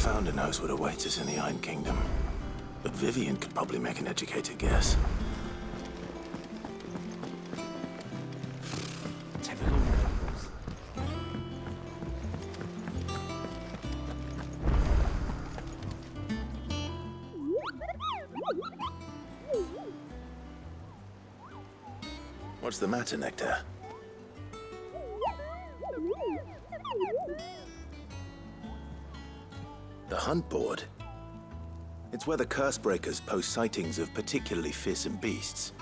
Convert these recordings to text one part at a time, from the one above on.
founder knows what awaits us in the Iron Kingdom. But Vivian could probably make an educated guess. Typical rebels. What's the matter, Nectar? The hunt board? It's where the curse breakers post sightings of particularly fearsome beasts.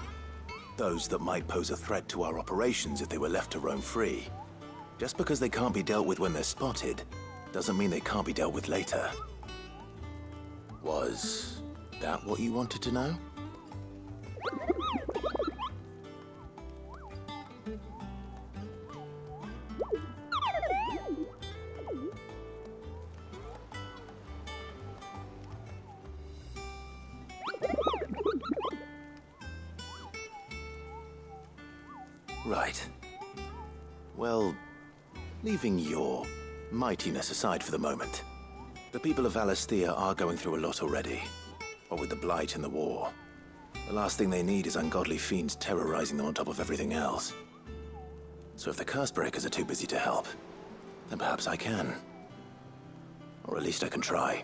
Those that might pose a threat to our operations if they were left to roam free. Just because they can't be dealt with when they're spotted, doesn't mean they can't be dealt with later. Was that what you wanted to know? Right. Well, leaving your mightiness aside for the moment, the people of Assista are going through a lot already. What with the Blight and the war. The last thing they need is ungodly fiends terrorizing them on top of everything else. So if the curse breakers are too busy to help, then perhaps I can. Or at least I can try.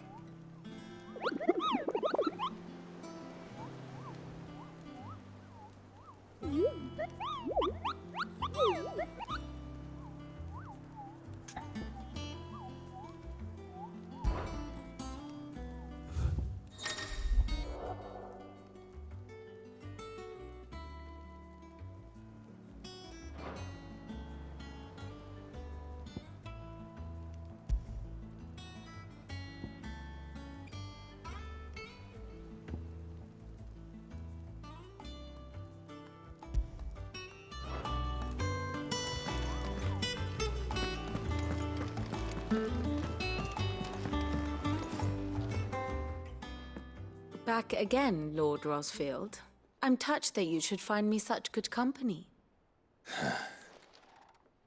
Back again, Lord Rosfield. I'm touched that you should find me such good company.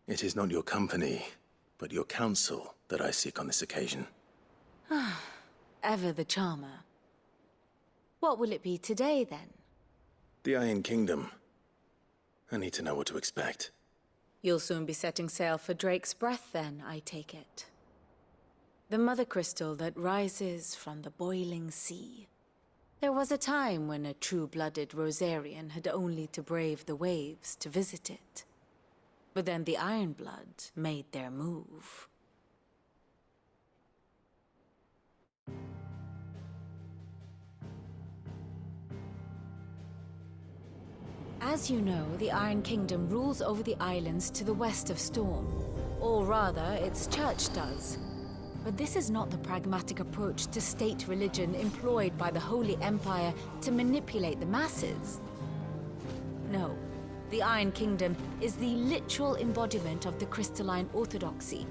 It is not your company, but your counsel that I seek on this occasion. Ever the charmer. What will it be today, then? The Iron Kingdom. I need to know what to expect. You'll soon be setting sail for Drake's Breath, then, I take it. The mother crystal that rises from the boiling sea. There was a time when a true-blooded Rosarian had only to brave the waves to visit it. But then the Ironblood made their move. As you know, the Iron Kingdom rules over the islands to the west of Storm. Or rather, its church does. But this is not the pragmatic approach to state religion employed by the Holy Empire to manipulate the masses. No, the Iron Kingdom is the literal embodiment of the crystalline orthodoxy.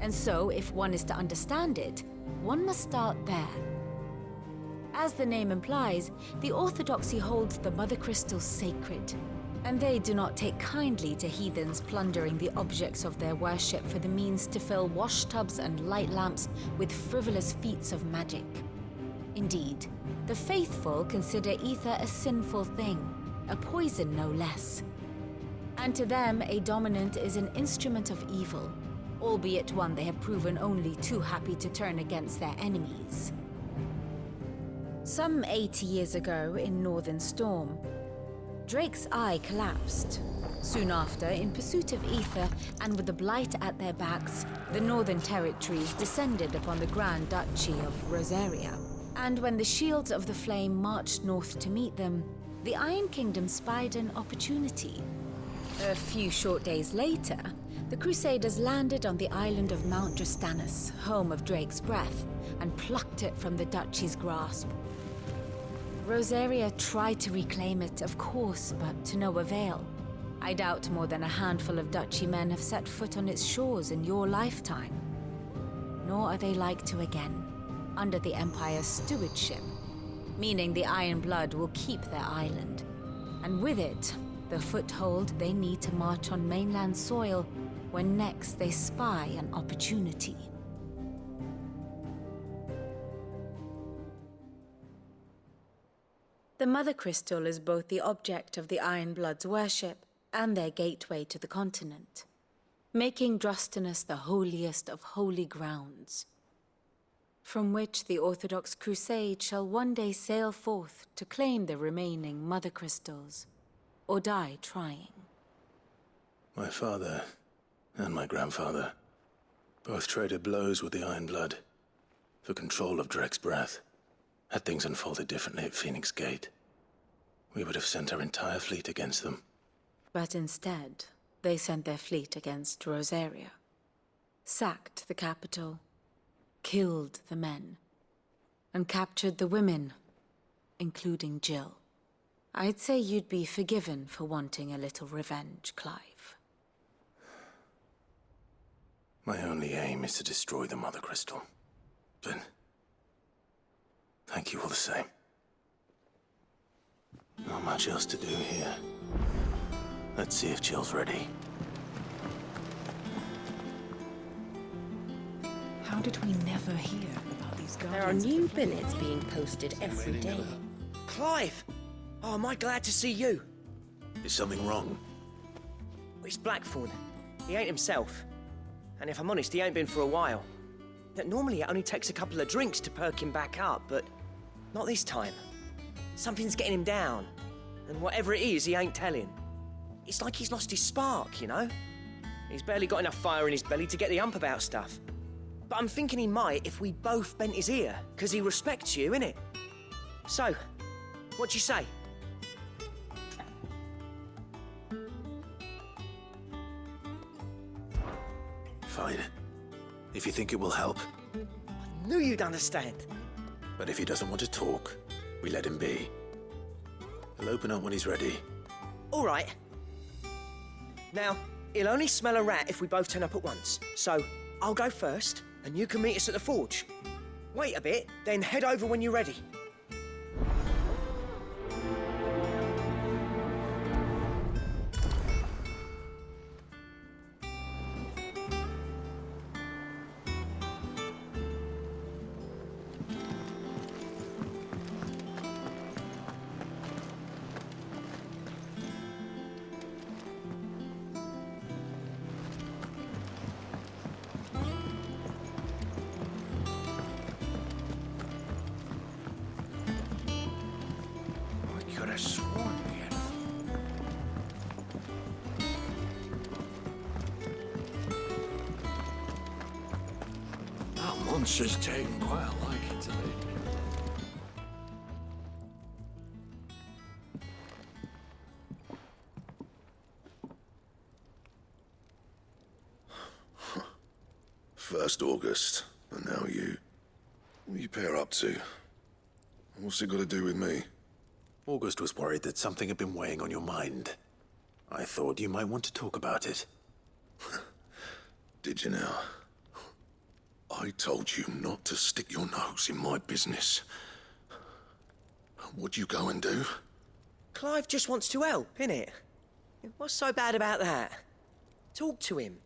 And so, if one is to understand it, one must start there. As the name implies, the orthodoxy holds the Mother Crystal sacred, and they do not take kindly to heathens plundering the objects of their worship for the means to fill washtubs and light lamps with frivolous feats of magic. Indeed, the faithful consider ether a sinful thing, a poison no less. And to them, a dominant is an instrument of evil, albeit one they have proven only too happy to turn against their enemies. Some 80 years ago in Northern Storm, Drake's eye collapsed. Soon after, in pursuit of ether and with the Blight at their backs, the Northern Territories descended upon the Grand Duchy of Rosaria. And when the Shields of the Flame marched north to meet them, the Iron Kingdom spied an opportunity. A few short days later, the Crusaders landed on the island of Mount Drastanus, home of Drake's Breath, and plucked it from the Duchy's grasp. Rosaria tried to reclaim it, of course, but to no avail. I doubt more than a handful of Duchy men have set foot on its shores in your lifetime. Nor are they like to again, under the Empire's stewardship, meaning the Iron Blood will keep their island, and with it, the foothold they need to march on mainland soil when next they spy an opportunity. The Mother Crystal is both the object of the Iron Blood's worship and their gateway to the continent, making Drostanus the holiest of holy grounds, from which the Orthodox Crusade shall one day sail forth to claim the remaining Mother Crystals, or die trying. My father and my grandfather both traded blows with the Iron Blood for control of Drek's breath. Had things unfolded differently at Phoenix Gate, we would have sent our entire fleet against them. But instead, they sent their fleet against Rosaria, sacked the capital, killed the men, and captured the women, including Jill. I'd say you'd be forgiven for wanting a little revenge, Clive. My only aim is to destroy the Mother Crystal. But thank you all the same. Not much else to do here. Let's see if Jill's ready. How did we never hear about these guardians? There are new billets being posted every day. Clive! Oh, am I glad to see you? Is something wrong? It's Blackthorn. He ain't himself. And if I'm honest, he ain't been for a while. That normally it only takes a couple of drinks to perk him back up, but not this time. Something's getting him down. And whatever it is, he ain't telling. It's like he's lost his spark, you know? He's barely got enough fire in his belly to get the ump about stuff. But I'm thinking he might if we both bent his ear, because he respects you, innit? So, what do you say? Fine. If you think it will help. I knew you'd understand. But if he doesn't want to talk, we let him be. He'll open up when he's ready. All right. Now, he'll only smell a rat if we both turn up at once. So, I'll go first, and you can meet us at the forge. Wait a bit, then head over when you're ready. Could have sworn we had that monster's taken quite a liking to me. First August, and now you. What are you pair up to? What's it got to do with me? August was worried that something had been weighing on your mind. I thought you might want to talk about it. Did you now? I told you not to stick your nose in my business. What'd you go and do? Clive just wants to help, innit? What's so bad about that? Talk to him.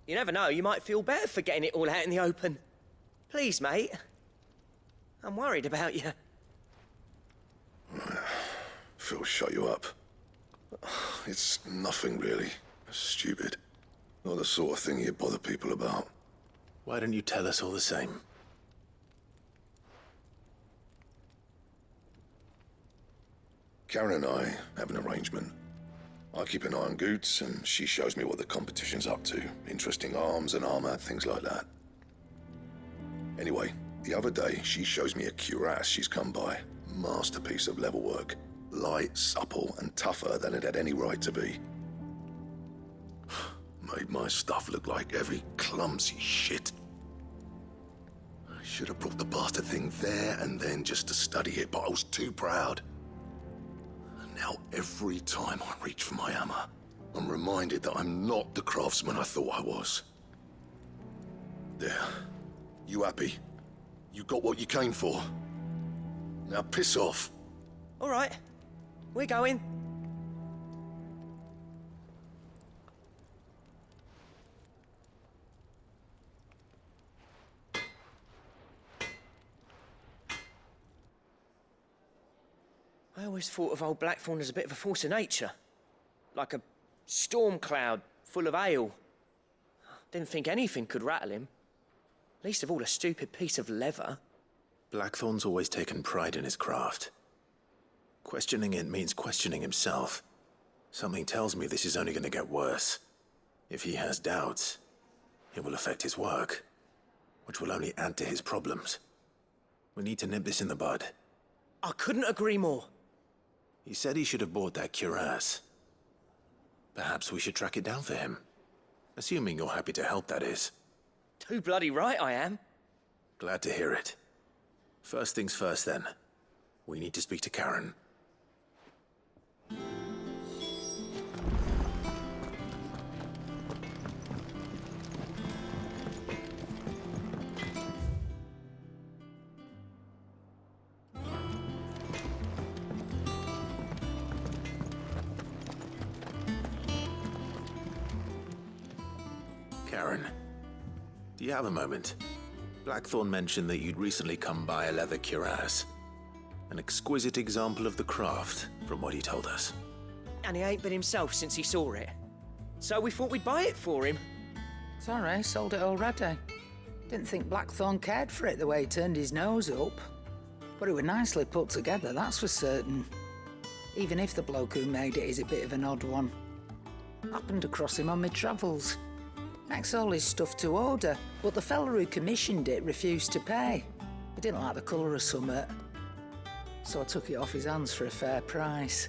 You never know, you might feel better for getting it all out in the open. Please, mate. I'm worried about you. Phil shut you up. It's nothing really. Stupid. Not the sort of thing you bother people about. Why don't you tell us all the same? Karen and I have an arrangement. I keep an eye on Goots, and she shows me what the competition's up to. Interesting arms and armor, things like that. Anyway, the other day, she shows me a cuirass she's come by. Masterpiece of level work. Light, supple, and tougher than it had any right to be. Made my stuff look like every clumsy shit. I should have brought the bastard thing there and then just to study it, but I was too proud. And now every time I reach for my hammer, I'm reminded that I'm not the craftsman I thought I was. There. You happy? You got what you came for. Now piss off. All right, we're going. I always thought of old Blackthorn as a bit of a force of nature. Like a storm cloud full of ale. Didn't think anything could rattle him. Least of all a stupid piece of leather. Blackthorn's always taken pride in his craft. Questioning it means questioning himself. Something tells me this is only going to get worse. If he has doubts, it will affect his work, which will only add to his problems. We need to nip this in the bud. I couldn't agree more. He said he should have bought that cuirass. Perhaps we should track it down for him. Assuming you're happy to help, that is. Too bloody right I am. Glad to hear it. First things first, then. We need to speak to Karen. Karen, do you have a moment? Blackthorn mentioned that you'd recently come by a leather cuirass. An exquisite example of the craft, from what he told us. And he ain't been himself since he saw it. So we thought we'd buy it for him. Sorry, sold it already. Didn't think Blackthorn cared for it the way he turned his nose up. But it was nicely put together, that's for certain. Even if the bloke who made it is a bit of an odd one. Happened across him on my travels. Next all his stuff to order, but the fella who commissioned it refused to pay. He didn't like the colour of summit. So I took it off his hands for a fair price.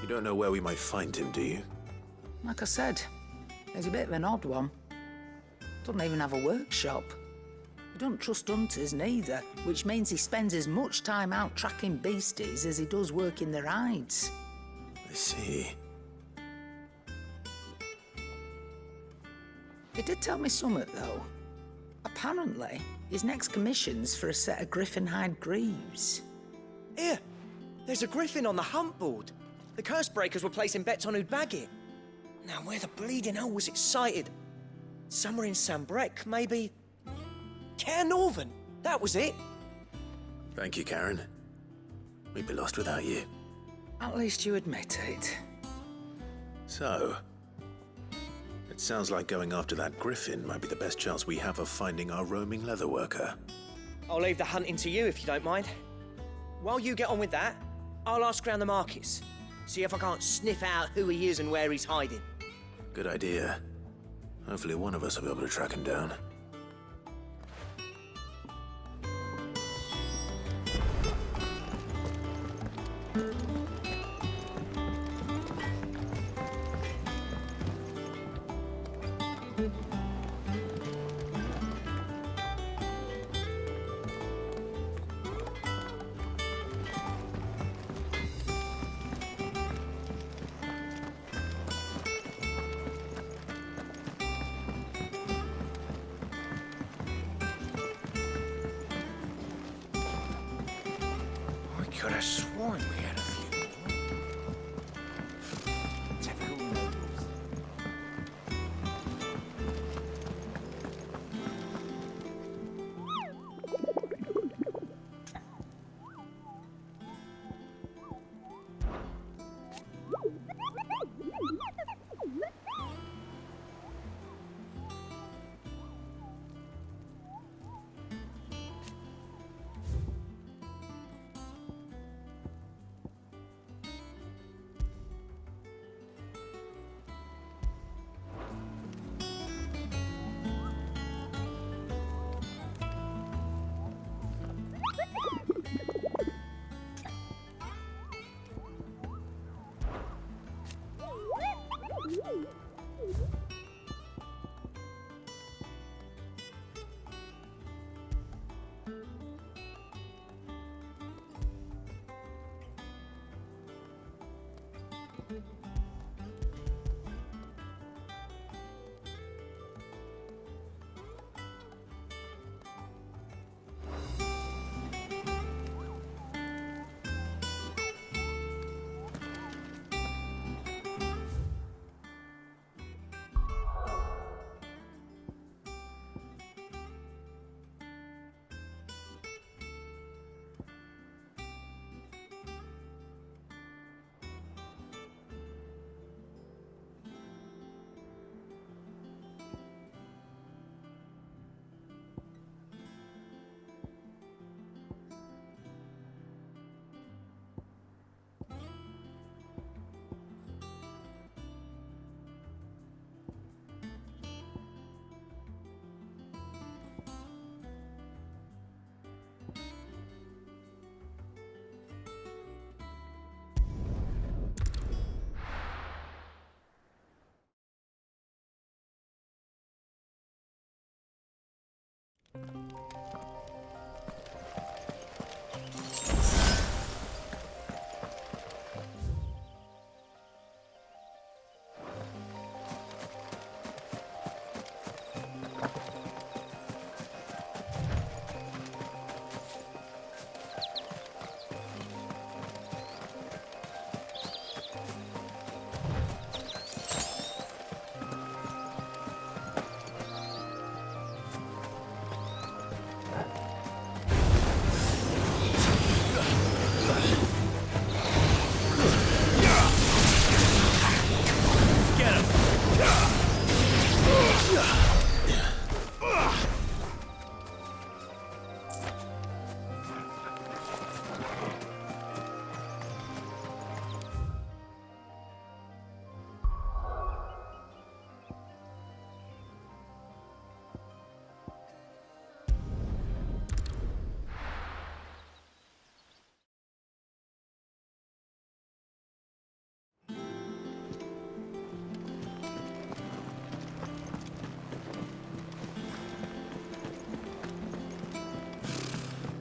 You don't know where we might find him, do you? Like I said, he's a bit of an odd one. Doesn't even have a workshop. He don't trust hunters neither, which means he spends as much time out tracking beasties as he does working their hides. I see. He did tell me something, though. Apparently, his next commission's for a set of griffin hide greaves. Here, there's a griffin on the hunt board. The curse breakers were placing bets on who'd bag it. Now, where the bleeding hell was it sighted? Somewhere in Sambrec, maybe? Care Northern, that was it. Thank you, Karen. We'd be lost without you. At least you admit it. So, it sounds like going after that griffin might be the best chance we have of finding our roaming leatherworker. I'll leave the hunting to you if you don't mind. While you get on with that, I'll ask around the markets. See if I can't sniff out who he is and where he's hiding. Good idea. Hopefully one of us will be able to track him down. I could have sworn we had a few more. Typical nobles.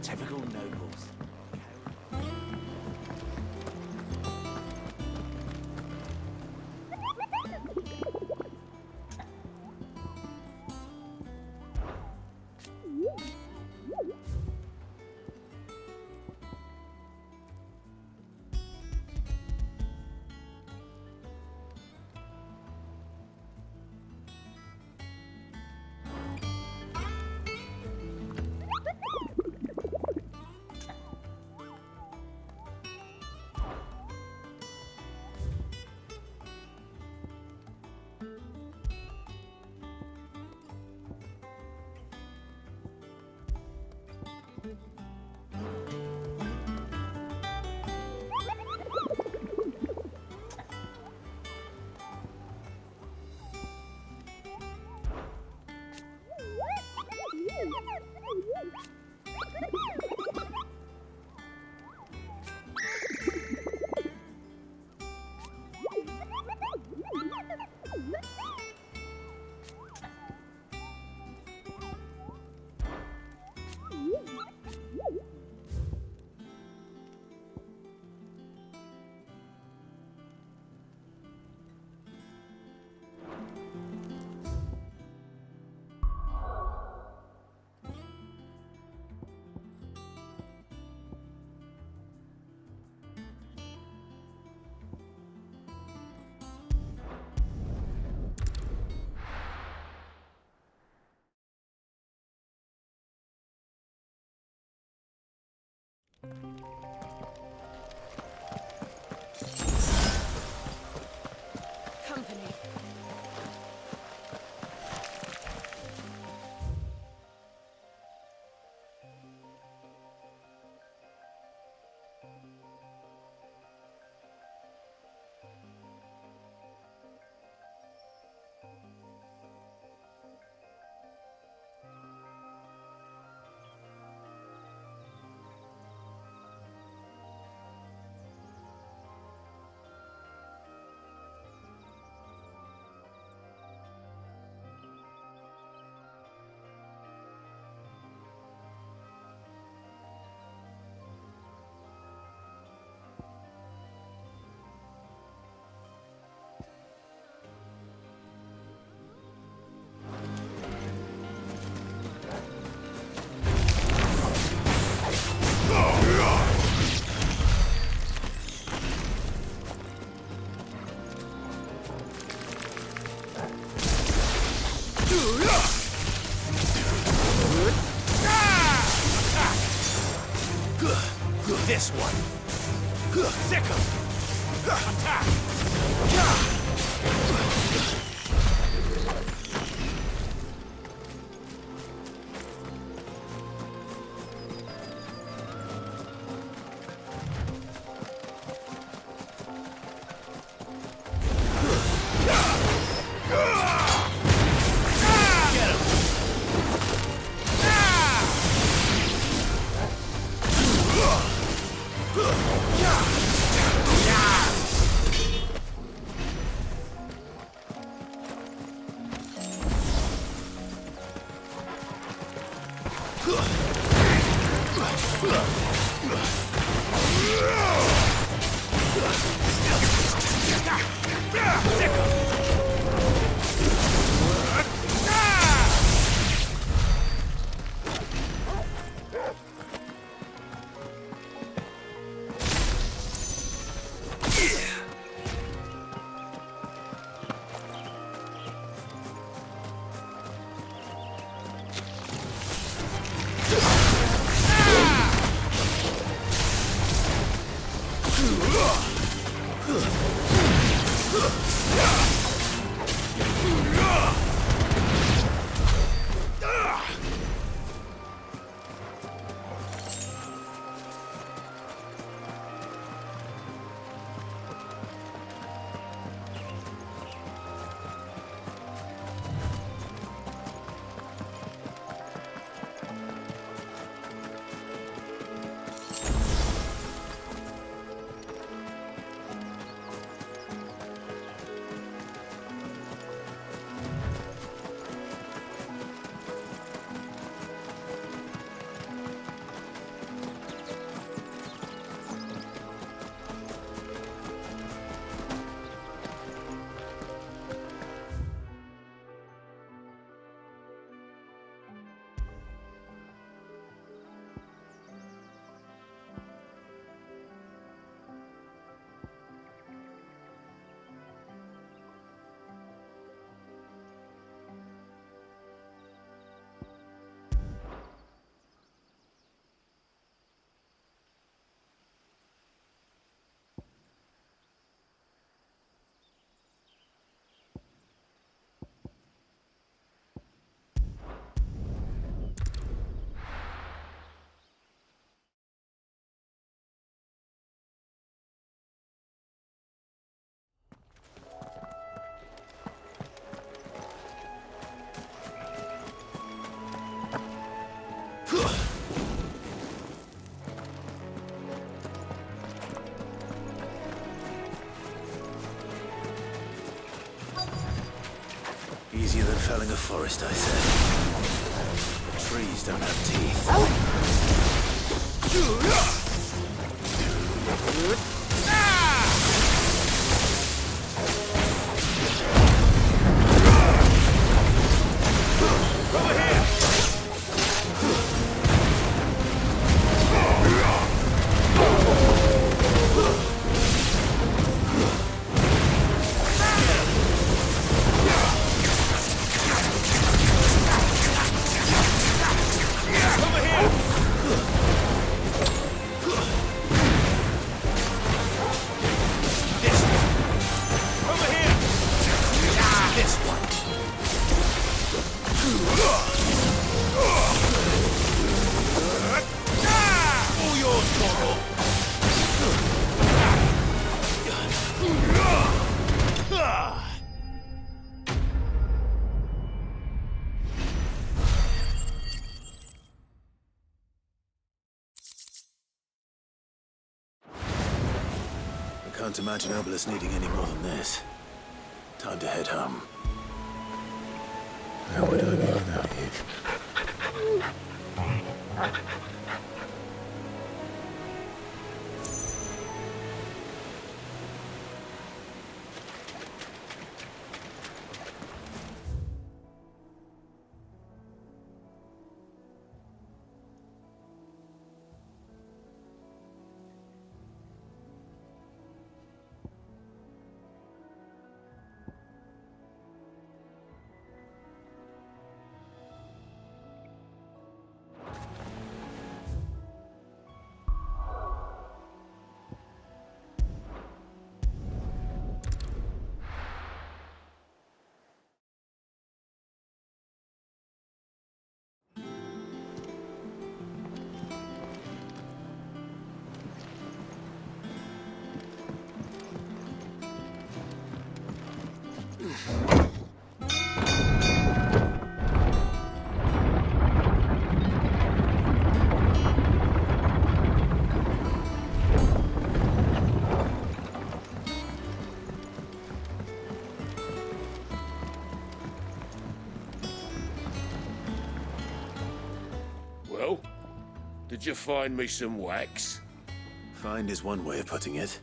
Typical nobles. Company. This one. Sick 'em. Attack. Easier than felling a forest, I said. Trees don't have teeth. Can't imagine Obelisk needing any more than this. Time to head home. How would I be without you? Well, did you find me some wax? Find is one way of putting it.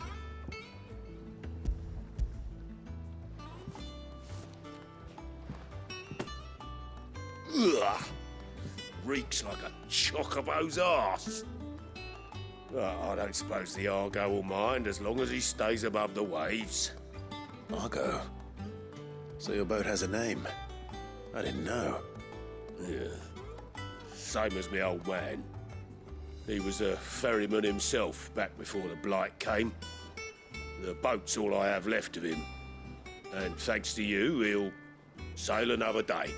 Ugh! Reeks like a chocobo's arse. Oh, I don't suppose the Argo will mind as long as he stays above the waves. Argo? So your boat has a name? I didn't know. Yeah. Same as me old man. He was a ferryman himself back before the blight came. The boat's all I have left of him. And thanks to you, he'll sail another day.